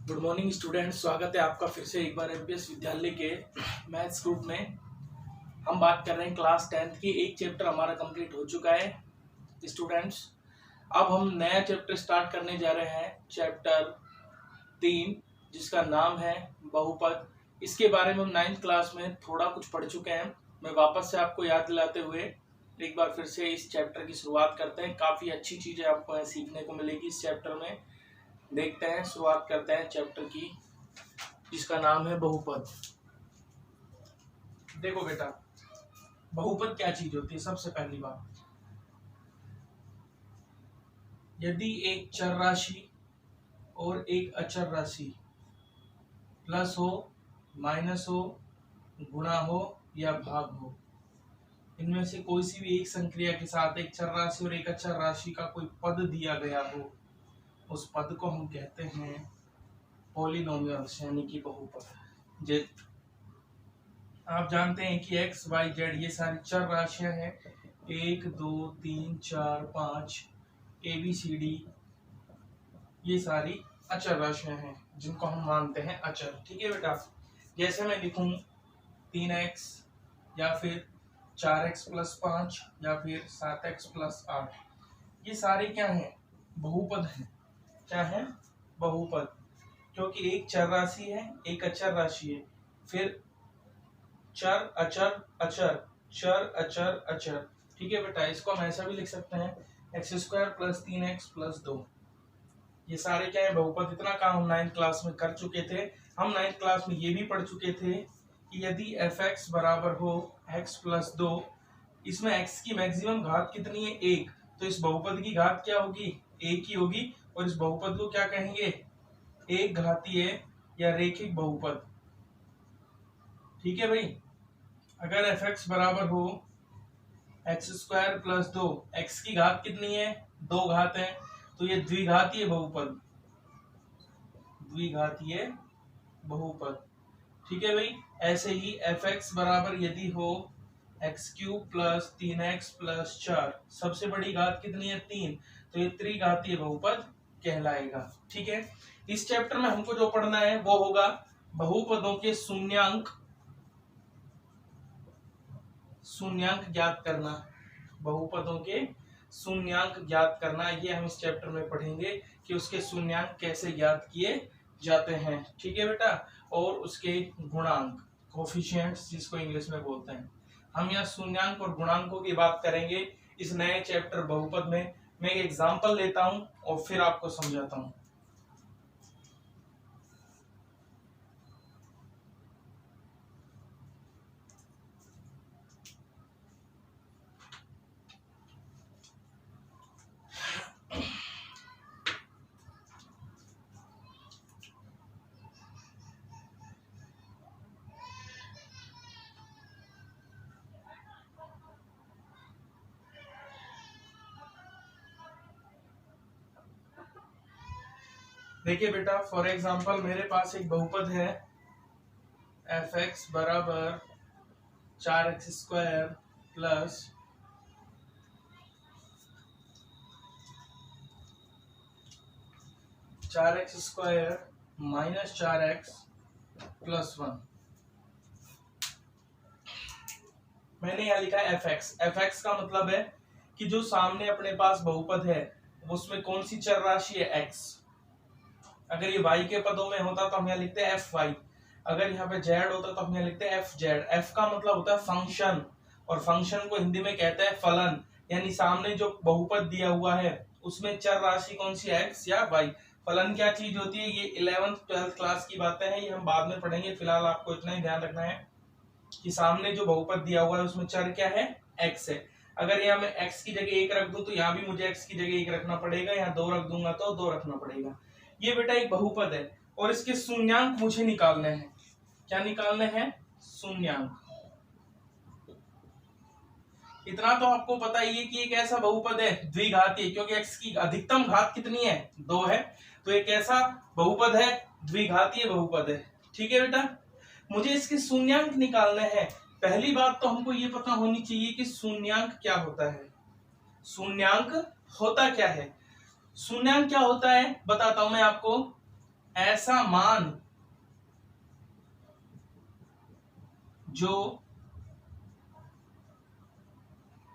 Good morning students, स्वागत है आपका फिर से एक बार एमपीएस विद्यालय के मैथ्स ग्रुप में। हम बात कर रहे हैं क्लास 10th की। एक चैप्टर हमारा कंप्लीट हो चुका है स्टूडेंट्स। अब हम नया चैप्टर स्टार्ट करने जा रहे हैं, चैप्टर 3, जिसका नाम है बहुपद। इसके बारे में हम 9th क्लास में थोड़ा कुछ पढ़ चुके हैं। मैं वापस से आपको याद दिलाते हुए एक बार फिर से इस चैप्टर की शुरुआत करते हैं। काफ़ी अच्छी चीज़ें आपको सीखने को मिलेगी इस चैप्टर में। देखते हैं, शुरुआत करते हैं चैप्टर की, जिसका नाम है बहुपद। देखो बेटा, बहुपद क्या चीज होती है। सबसे पहली बात, यदि एक चर राशि और एक अचर राशि प्लस हो, माइनस हो, गुणा हो या भाग हो, इनमें से कोई सी भी एक संक्रिया के साथ एक चर राशि और एक अचर राशि का कोई पद दिया गया हो, उस पद को हम कहते हैं पॉलिनोमियल्स, यानी कि बहुपद। आप जानते हैं कि x, y, z ये सारी चर राशियां हैं। 1, 2, 3, 4, 5 ABCD ये सारी अचर राशियां हैं जिनको हम मानते हैं अचर। ठीक है बेटा, जैसे मैं लिखूं 3x या फिर 4x + 5 या फिर 7x + 8, ये सारे क्या हैं? बहुपद हैं। क्या है? बहुपद, क्योंकि एक चर राशि है, एक अचर राशि है, फिर चर अचर अचर, चर अचर अचर। ठीक है बेटा, इसको हम ऐसा भी लिख सकते हैं x² + 3x + 2। ये सारे क्या है? बहुपद। इतना काम हम 9th क्लास में कर चुके थे। हम 9th क्लास में ये भी पढ़ चुके थे कि यदि fx बराबर हो x + 2, इसमें x की मैक्सिमम घात कितनी है? 1। तो इस बहुपद की घात क्या होगी? 1 ही होगी। और इस बहुपद को क्या कहेंगे? एक घातीय या रेखिक बहुपद। ठीक है भाई। अगर fx बराबर हो x² + 2, x की घात कितनी है? 2 घात है, तो ये द्विघातीय बहुपद, द्विघातीय बहुपद। ठीक है भाई। ऐसे ही fx बराबर यदि हो x³ + 3x + 4, सबसे बड़ी घात कितनी है? 3, तो ये त्रिघातीय बहुपद कहलाएगा। ठीक है। इस चैप्टर में हमको जो पढ़ना है वो होगा बहुपदों के शून्यांक, शून्यांक ज्ञात करना। बहुपदों के शून्यांक ज्ञात करना, ये हम इस चैप्टर में पढ़ेंगे कि उसके शून्यांक कैसे ज्ञात किए जाते हैं। ठीक है बेटा। और उसके गुणांक, कोफिशिएंट्स जिसको इंग्लिश में बोलते हैं। हम यहाँ शून्यांक और गुणांकों की बात करेंगे इस नए चैप्टर बहुपद में। मैं एक एग्जाम्पल लेता हूं और फिर आपको समझाता हूं। देखिए बेटा, फॉर एग्जाम्पल मेरे पास एक बहुपद है fx बराबर 4x² प्लस 4x² - 4x + 1। मैंने यहाँ लिखा है fx। fx का मतलब है कि जो सामने अपने पास बहुपद है उसमें कौन सी चर राशि है? x। अगर ये y के पदों में होता तो हम यहाँ लिखते हैं fy। अगर यहाँ पे z होता तो हम यहाँ लिखते हैं fz। f का मतलब होता है फंक्शन, और फंक्शन को हिंदी में कहते हैं फलन। यानी सामने जो बहुपद दिया हुआ है उसमें चर राशि कौन सी? x या y। फलन क्या चीज होती है? ये 11th 12th क्लास की बातें हैं, ये हम बाद में पढ़ेंगे। फिलहाल आपको इतना ही ध्यान रखना है कि सामने जो बहुपद दिया हुआ है उसमें चर क्या है? x है। अगर यहाँ मैं x की जगह 1 रख दूं तो यहाँ भी मुझे x की जगह 1 रखना पड़ेगा, यहाँ 2 रख दूंगा तो 2 रखना पड़ेगा। ये बेटा एक बहुपद है और इसके शून्यांक मुझे निकालने हैं। क्या निकालने हैं? शून्यांक। इतना तो आपको पता ही है कि एक ऐसा बहुपद है द्विघातीय, क्योंकि x की अधिकतम घात कितनी है? 2 है, तो एक ऐसा बहुपद है, द्विघातीय बहुपद है। ठीक है बेटा। मुझे इसके शून्यांक निकालने हैं। पहली बात तो हमको ये पता होनी चाहिए कि शून्यांक क्या होता है। शून्यांक होता क्या है? शून्यांक क्या होता है बताता हूं मैं आपको। ऐसा मान जो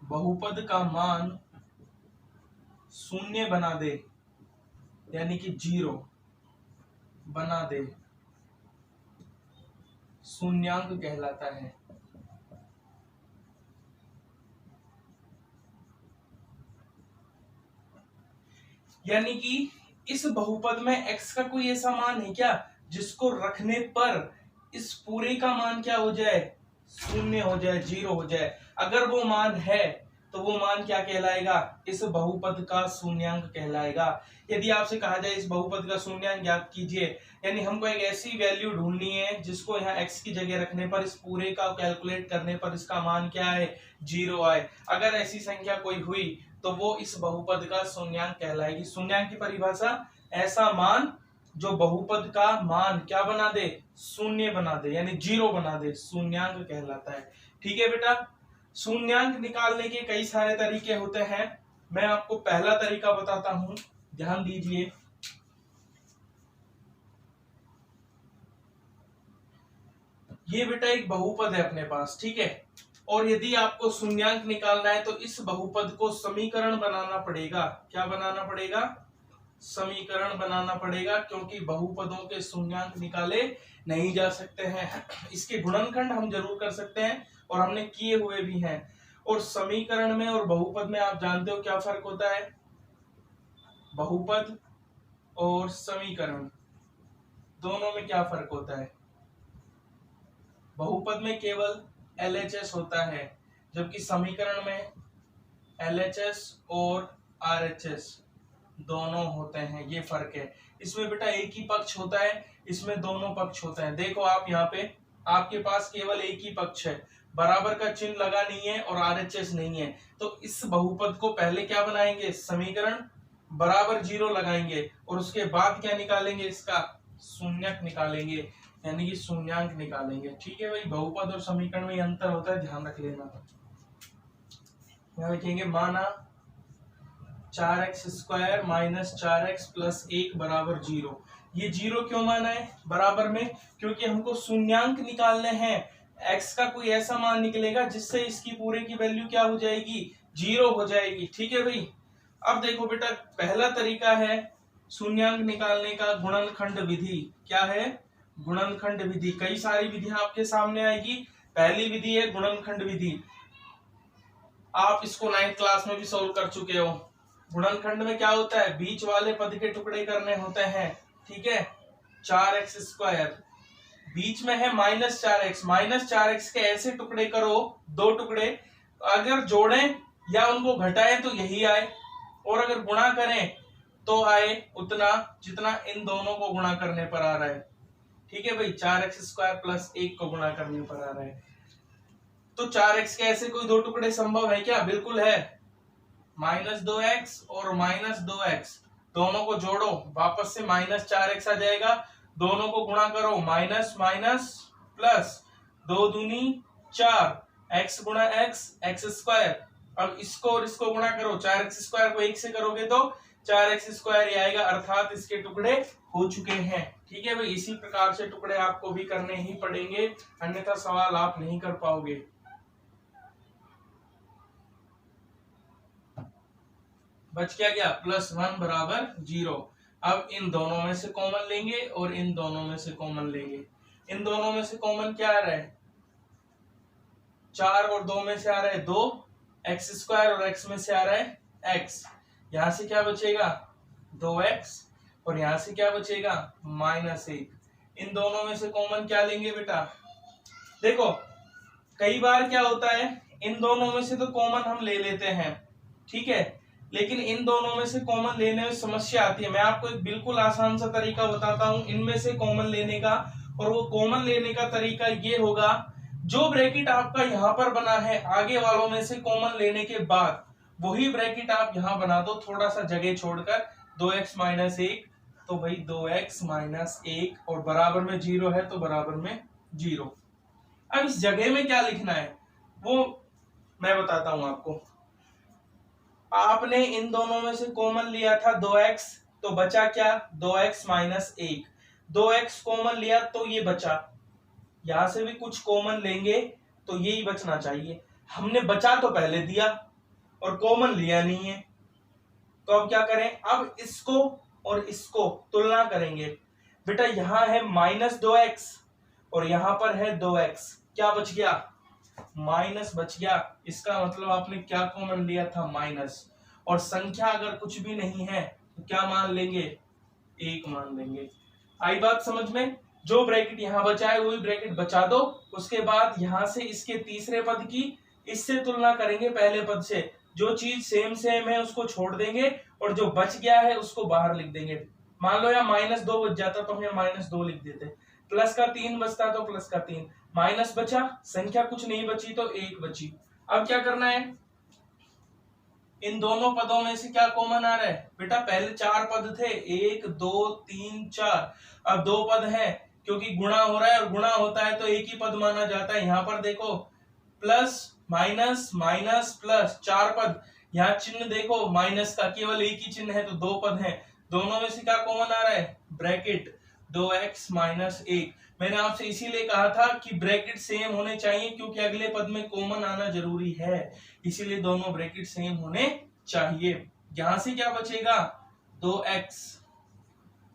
बहुपद का मान शून्य बना दे, यानी कि 0 बना दे, शून्यांक कहलाता है। यानी कि इस बहुपद में x का कोई ऐसा मान है क्या जिसको रखने पर इस पूरे का मान क्या हो जाए, शून्य हो जाए, 0 हो जाए। अगर वो मान है तो वो मान क्या कहलाएगा, इस बहुपद का शून्यांक कहलाएगा। यदि आपसे कहा जाए इस बहुपद का शून्यांक ज्ञात कीजिए, यानी हमको एक ऐसी वैल्यू ढूंढनी है जिसको यहाँ x की जगह रखने पर इस पूरे का कैलकुलेट करने पर इसका मान क्या है, 0 आए। अगर ऐसी संख्या कोई हुई तो वो इस बहुपद का शून्यांक कहलाएगी। शून्यांक की परिभाषा, ऐसा मान जो बहुपद का मान क्या बना दे, शून्य बना दे, यानी 0 बना दे, शून्यांक कहलाता है। ठीक है बेटा, शून्यांक निकालने के कई सारे तरीके होते हैं। मैं आपको पहला तरीका बताता हूं, ध्यान दीजिए। ये बेटा एक बहुपद है अपने पास, ठीक है, और यदि आपको शून्यांक निकालना है तो इस बहुपद को समीकरण बनाना पड़ेगा। क्या बनाना पड़ेगा, समीकरण बनाना पड़ेगा, क्योंकि बहुपदों के शून्यांक निकाले नहीं जा सकते हैं। इसके गुणनखंड हम जरूर कर सकते हैं और हमने किए हुए भी हैं। और समीकरण में और बहुपद में आप जानते हो क्या फर्क होता है, बहुपद और समीकरण दोनों में क्या फर्क होता है। बहुपद में केवल LHS होता है, जबकि समीकरण में LHS और RHS दोनों होते हैं, ये फर्क है। इसमें बेटा एक ही पक्ष होता है, इसमें दोनों पक्ष होते हैं। देखो आप यहाँ पे, आपके पास केवल एक ही पक्ष है, बराबर का चिन्ह लगा नहीं है और RHS नहीं है, तो इस बहुपद को पहले क्या बनाएंगे, समीकरण बराबर 0 लगाएंगे और उसके बाद क्या निकालेंगे, इसका शून्यक निकालेंगे, यानी कि शून्यांक निकालेंगे। ठीक है भाई, बहुपद और समीकरण में अंतर होता है, ध्यान रख लेना। यहाँ लिखेंगे माना 4x² माइनस 4x प्लस 1 बराबर 0। ये 0 क्यों माना है बराबर में, क्योंकि हमको शून्यांक निकालने हैं। x का कोई ऐसा मान निकलेगा जिससे इसकी पूरे की वैल्यू क्या हो जाएगी, 0 हो जाएगी। ठीक है भाई, अब देखो बेटा, पहला तरीका है शून्यांक निकालने का, गुणनखंड विधि। क्या है, गुणनखंड विधि। कई सारी विधियां आपके सामने आएगी, पहली विधि है गुणनखंड विधि। आप इसको 9th क्लास में भी सोल्व कर चुके हो। गुणनखंड में क्या होता है, बीच वाले पद के टुकड़े करने होते हैं। ठीक है, 4x², बीच में है -4x, -4x के ऐसे टुकड़े करो, 2 टुकड़े, अगर जोड़ें या उनको घटाएं तो यही आए, और अगर गुणा करें तो आए उतना जितना इन दोनों को गुणा करने पर आ रहा है। ठीक है भाई, 4x² प्लस 1 को गुणा करने पर आ रहा है। तो 4x के ऐसे कोई 2 टुकड़े संभव है क्या, बिल्कुल है। -2x और -2x दोनों को जोड़ो, वापस से -4x आ जाएगा, दोनों को गुणा करो, माइनस माइनस प्लस, 2 दूनी 4, x गुणा x, x²। अब इसको और इसको गुणा करो, 4x² को 1 से करोगे तो 4x² ही आएगा, अर्थात इसके टुकड़े हो चुके हैं। ठीक है भाई, इसी प्रकार से टुकड़े आपको भी करने ही पड़ेंगे, अन्यथा सवाल आप नहीं कर पाओगे। बच क्या गया, +1 बराबर 0। अब इन दोनों में से कॉमन लेंगे और इन दोनों में से कॉमन लेंगे। इन दोनों में से कॉमन क्या आ रहा है, 4 और 2 में से आ रहा है 2, x² और x में से आ रहा है x। यहां से क्या बचेगा, 2x, और यहां से क्या बचेगा, -1। इन दोनों में से कॉमन क्या लेंगे बेटा, देखो कई बार क्या होता है, इन दोनों में से तो कॉमन हम ले लेते हैं, ठीक है, लेकिन इन दोनों में से कॉमन लेने में समस्या आती है। मैं आपको एक बिल्कुल आसान सा तरीका बताता हूं इनमें से कॉमन लेने का, और वो कॉमन लेने का तरीका ये होगा, जो ब्रैकेट आपका यहाँ पर बना है आगे वालों में से कॉमन लेने के बाद, वही ब्रैकेट आप यहाँ बना दो, थोड़ा सा जगह छोड़कर, 2x - 1, तो भाई 2x - 1, और बराबर में 0 है तो बराबर में 0। अब इस जगह में क्या लिखना है वो मैं बताता हूं आपको। आपने इन दोनों में से कॉमन लिया था 2x, तो बचा क्या, 2x - 1। 2x कॉमन लिया तो ये बचा, यहां से भी कुछ कॉमन लेंगे तो यही बचना चाहिए। हमने बचा तो पहले दिया और कॉमन लिया नहीं है, तो अब क्या करें, अब इसको और इसको तुलना करेंगे। बेटा यहां है -2x और यहां पर है 2x, क्या बच गया, माइनस बच गया। इसका मतलब आपने क्या कॉमन लिया था, माइनस। और संख्या अगर कुछ भी नहीं है तो क्या मान लेंगे, 1 मान लेंगे। आई बात समझ में। जो ब्रैकेट यहां बचा है वही ब्रैकेट बचा दो, उसके बाद यहां से इसके तीसरे पद की इससे तुलना करेंगे पहले पद से। जो चीज सेम सेम है उसको छोड़ देंगे और जो बच गया है उसको बाहर लिख देंगे। मान लो यहाँ -2 बच जाता तो हम यहाँ -2 लिख देते, प्लस का 3 बचता तो प्लस का 3, माइनस बचा, संख्या कुछ नहीं बची तो 1 बची। अब क्या करना है, इन दोनों पदों में से क्या कॉमन आ रहा है, बेटा पहले 4 पद थे, 1 2 3 4, अब 2 पद हैं, क्योंकि गुणा हो रहा है और गुणा होता है तो एक ही पद माना जाता है। यहां पर देखो प्लस माइनस माइनस प्लस, 4 पद, यहाँ चिन्ह देखो माइनस का केवल एक ही चिन्ह है तो 2 पद हैं, दोनों में से क्या कॉमन आ रहा है, ब्रैकेट 2x - 1। मैंने आपसे इसीलिए कहा था कि ब्रैकेट सेम होने चाहिए, क्योंकि अगले पद में कॉमन आना जरूरी है, इसीलिए दोनों ब्रैकेट सेम होने चाहिए। यहां से क्या बचेगा, 2x,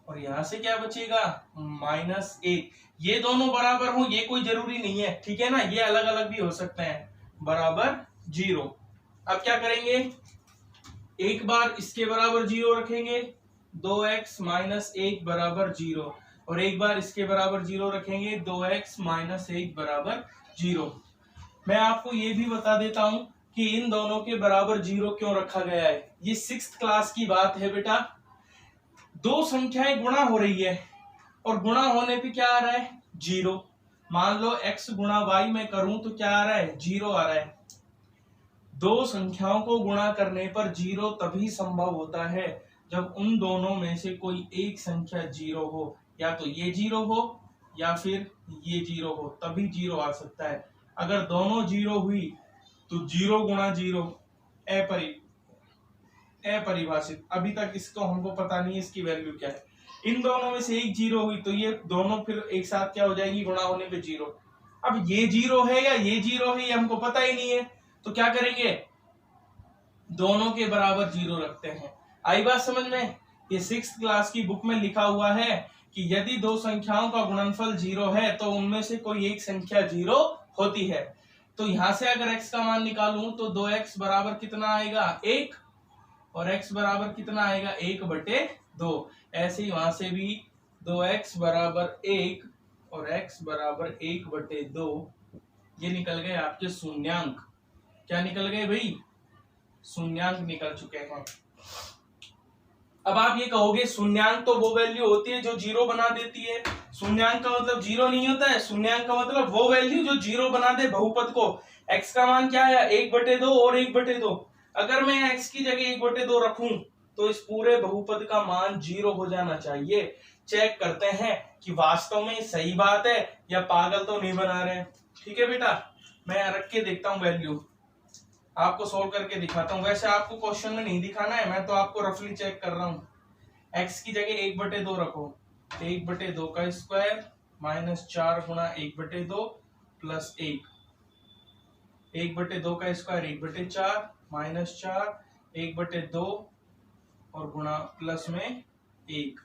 और यहां से क्या बचेगा, -1। ये दोनों बराबर हो ये कोई जरूरी नहीं है, ठीक है ना, ये अलग अलग भी हो सकते हैं, बराबर 0। अब क्या करेंगे, एक बार इसके बराबर 0 रखेंगे, 2x - 1 बराबर 0, और एक बार इसके बराबर 0 रखेंगे, 2x - 1 बराबर 0। मैं आपको ये भी बता देता हूं कि इन दोनों के बराबर 0 क्यों रखा गया है। ये 6th क्लास की बात है बेटा, दो संख्याएं गुणा हो रही है और गुणा होने पे क्या आ रहा है, 0। मान लो x गुणा y में करूं तो क्या आ रहा है, 0 आ रहा है। दो संख्याओं को गुणा करने पर 0 तभी संभव होता है जब उन दोनों में से कोई एक संख्या 0 हो, या तो ये 0 हो या फिर ये 0 हो, तभी 0 आ सकता है। अगर दोनों 0 हुई तो 0 गुणा 0 अपरिभाषित, अभी तक इसको हमको पता नहीं है इसकी वैल्यू क्या है। इन दोनों में से एक 0 हुई तो ये दोनों फिर एक साथ क्या हो जाएगी, गुणा होने पे 0। अब ये 0 है या ये 0 है ये हमको पता ही नहीं है, तो क्या करेंगे, दोनों के बराबर 0 रखते हैं। आई बात समझ में। ये 6th क्लास की बुक में लिखा हुआ है कि यदि दो संख्याओं का गुणनफल 0 है तो उनमें से कोई एक संख्या 0 होती है। तो यहां से अगर x का मान निकालूं तो 2x बराबर कितना आएगा, 1, और x बराबर कितना आएगा, 1/2। ऐसे ही वहां से भी 2x बराबर 1 और x बराबर 1/2, ये निकल गए आपके शून्यांक। क्या निकल गए भाई, शून्यांक निकल चुके हैं। अब आप ये कहोगे शून्यांक तो वो वैल्यू होती है जो 0 बना देती है, शून्यांक का मतलब 0 नहीं होता है, शून्यांक का मतलब वो वैल्यू जो 0 बना दे बहुपद को। x का मान क्या है, 1/2 और 1/2। अगर मैं x की जगह 1/2 रखूं तो इस पूरे बहुपद का मान 0 हो जाना चाहिए। चेक करते हैं कि वास्तव में सही बात है या पागल तो नहीं बना रहे हैं। ठीक है बेटा, मैं रख के देखता हूं वैल्यू, आपको सोल्व करके दिखाता हूं। वैसे आपको क्वेश्चन में नहीं दिखाना है, मैं तो आपको रफली चेक कर रहा हूं। x की जगह 1/2 रखो, 1/2 का स्क्वायर -4 गुणा 1/2 प्लस 1, 1/2 का स्क्वायर 1/4 -4 1/2 और गुणा प्लस में 1,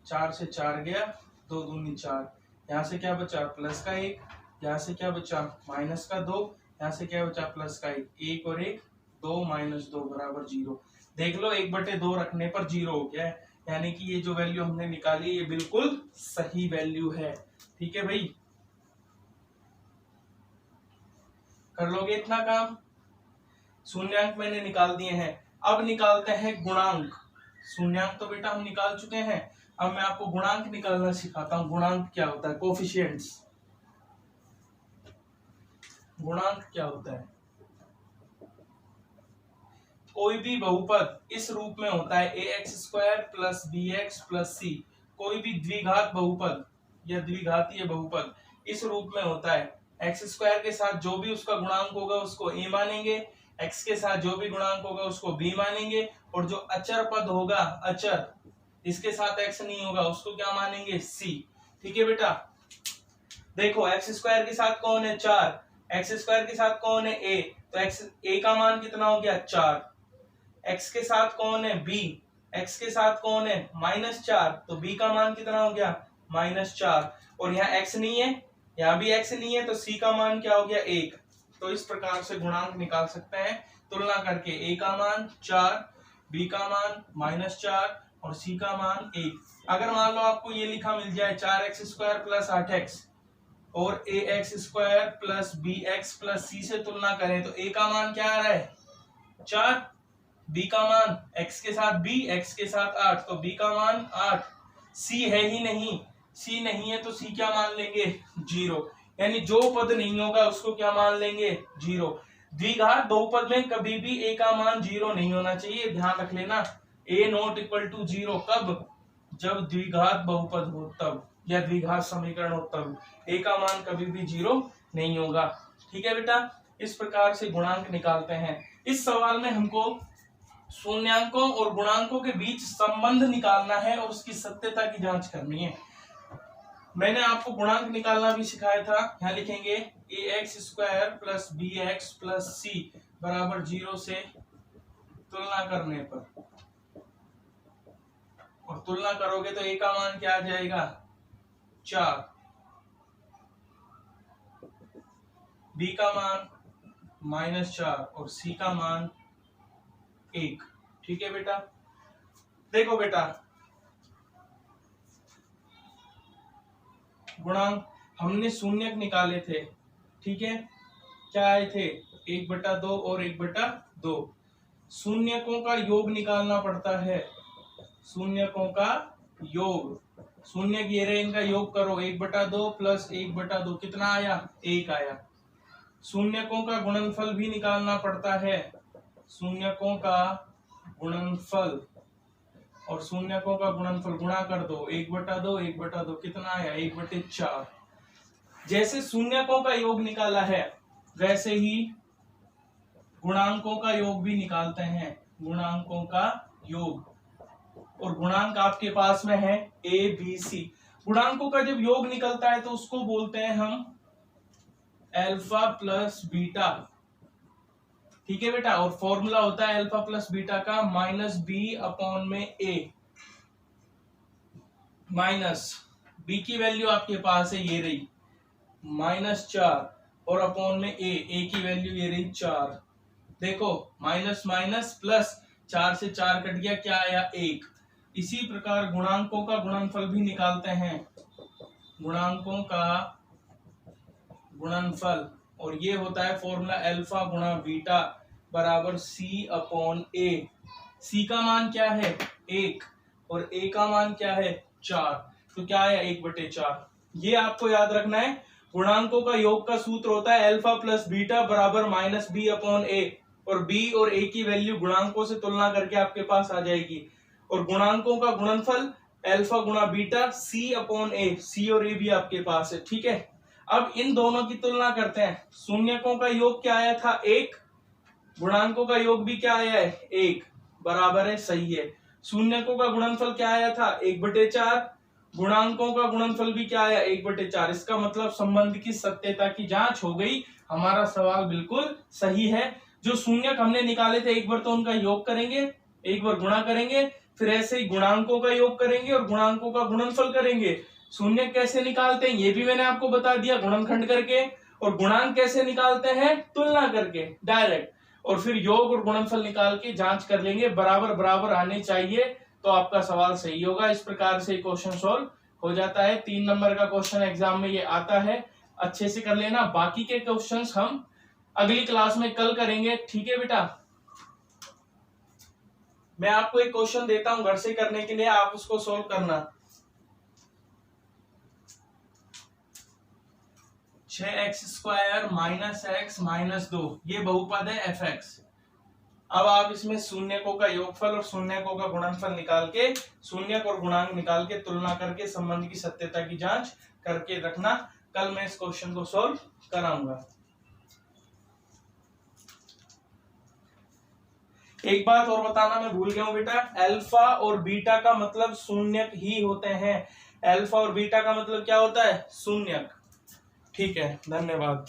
4 से 4 गया, 2 दूनी 4, यहाँ से क्या बचा, प्लस का 1, यहाँ से क्या बचा, माइनस का 2, यहाँ से क्या बचा, प्लस का 1, 1 और 1 2 -2 बराबर 0। देख लो 1/2 रखने पर 0 हो गया है, यानी कि ये जो वैल्यू हमने निकाली ये बिल्कुल सही वैल्यू है। ठीक है भाई, कर लोगे इतना काम। शून्यांक मैंने निकाल दिए हैं, अब निकालते हैं गुणांक। शून्यांक तो बेटा हम निकाल चुके हैं, अब मैं आपको गुणांक निकालना सिखाता हूं। गुणांक क्या होता है, कोफिशिएंट्स। गुणांक क्या होता है, कोई भी बहुपद इस रूप में होता है, ax² + bx + c। कोई भी द्विघात बहुपद या द्विघातीय बहुपद इस रूप में होता है। x² के साथ जो भी उसका गुणांक होगा उसको a मानेंगे, x के साथ जो भी गुणांक होगा उसको b मानेंगे, और जो अचर पद होगा, अचर इसके साथ x नहीं होगा, उसको क्या मानेंगे c। ठीक है बेटा, देखो एक्स स्क्वायर के साथ कौन है 4, एक्स स्क्वायर के साथ कौन है a, तो एक्स a का मान कितना हो गया 4, x के साथ कौन है b, x के साथ कौन है -4, तो b का मान कितना हो गया -4, और यहाँ x नहीं है, यहाँ भी x नहीं है, तो c का मान क्या हो गया 1। तो इस प्रकार से गुणांक निकाल सकते हैं तुलना करके, a का मान 4, b का मान -4 और c का मान 1। अगर मान लो आपको ये लिखा मिल जाए 4x स्क्वायर प्लस 8x और ax square plus bx plus c से तुलना करें, तो a का मान क्या आ रहा है 4, b का मान x के साथ b, x के साथ 8, तो b का मान 8, c है ही नहीं, c नहीं है तो c क्या मान लेंगे 0, यानी जो पद नहीं होगा उसको क्या मान लेंगे 0। द्विघात बहुपद में कभी भी a का मान 0 नहीं होना चाहिए, ध्यान रख लेना, a नॉट इक्वल टू 0 कब, जब द्विघात बहुपद हो तब, या द्विघात समीकरण हो तब a का मान कभी भी 0 नहीं होगा। ठीक है बेटा, इस प्रकार से गुणांक निकालते हैं। इस सवाल में हमको शून्यांकों और गुणांकों के बीच संबंध निकालना है और उसकी सत्यता की जांच करनी है। मैंने आपको गुणांक निकालना भी सिखाया था, यहाँ लिखेंगे ax square plus bx plus c बराबर 0 से तुलना करने पर, और तुलना करोगे तो a का मान क्या आ जाएगा 4, b का मान -4 और c का मान 1। ठीक है बेटा, देखो बेटा गुणांक हमने शून्यक निकाले थे, ठीक है, क्या आए थे 1/2 और 1/2। शून्यकों का योग निकालना पड़ता है, शून्यकों का योग, शून्य ये रहे, इनका योग करो, 1/2 प्लस 1/2 कितना आया 1 आया। शून्यकों का गुणनफल भी निकालना पड़ता है, शून्यकों का गुणनफल, और शून्यकों का गुणनफल गुणा कर दो, 1/2 1/2 कितना आया 1/4। जैसे शून्यकों का योग निकाला है वैसे ही गुणांकों का योग भी निकालते हैं, गुणांकों का योग, और गुणांक आपके पास में है a b c। गुणांकों का जब योग निकलता है तो उसको बोलते हैं हम अल्फा प्लस बीटा। ठीक है बेटा, और फॉर्मूला होता है अल्फा प्लस बीटा का -b/a, माइनस b की वैल्यू आपके पास है ये रही -4 और अपॉन में a की वैल्यू ये रही 4। देखो माइनस माइनस प्लस, 4 से 4 कट गया, क्या आया 1। इसी प्रकार गुणांकों का गुणनफल भी निकालते हैं, गुणांकों का गुणनफल, और ये होता है फॉर्मूला अल्फा गुणा बीटा बराबर c/a। c का मान क्या है 1 और a का मान क्या है 4, तो क्या आया 1/4। ये आपको याद रखना है, गुणांकों का योग का सूत्र होता है अल्फा प्लस बीटा बराबर -b/a, और b और a की वैल्यू गुणांकों से तुलना करके आपके पास आ जाएगी, और गुणांकों का गुणनफल अल्फा गुणा बीटा c/a, c और a भी आपके पास है। ठीक है, अब इन दोनों की तुलना करते हैं। शून्यकों का योग क्या आया था 1, गुणांकों का योग भी क्या आया है 1, बराबर है, सही है। शून्यकों का गुणनफल क्या आया था 1/4, गुणांकों का गुणनफल भी क्या आया 1/4। इसका मतलब संबंध की सत्यता की जांच हो गई, हमारा सवाल बिल्कुल सही है। जो शून्यक हमने निकाले थे, एक बार तो उनका योग करेंगे, एक बार गुणा करेंगे, फिर ऐसे ही गुणांकों का योग करेंगे और गुणांकों का गुणनफल करेंगे। शून्यक कैसे निकालते हैं ये भी मैंने आपको बता दिया, गुणनखंड करके, और गुणांक कैसे निकालते हैं तुलना करके डायरेक्ट, और फिर योग और गुणनफल निकाल के जांच कर लेंगे, बराबर बराबर आने चाहिए तो आपका सवाल सही होगा। इस प्रकार से क्वेश्चन सॉल्व हो जाता है। 3 नंबर का क्वेश्चन एग्जाम में ये आता है, अच्छे से कर लेना। बाकी के क्वेश्चंस हम अगली क्लास में कल करेंगे, ठीक है बेटा। मैं आपको एक क्वेश्चन देता हूं घर से करने के लिए, आप उसको सॉल्व करना। 6x square minus x minus 2, ये बहुपद है fx। अब आप इसमें शून्यकों का योगफल और शून्यकों का गुणनफल निकाल के, शून्यक और गुणांक निकाल के तुलना करके संबंध की सत्यता की जांच करके रखना। कल मैं इस क्वेश्चन को सॉल्व कराऊंगा। एक बात और बताना मैं भूल गया हूं बेटा, अल्फा और बीटा का मतलब शून्यक ही होते हैं। अल्फा और बीटा का मतलब क्या होता है? शून्यक। ठीक है, धन्यवाद।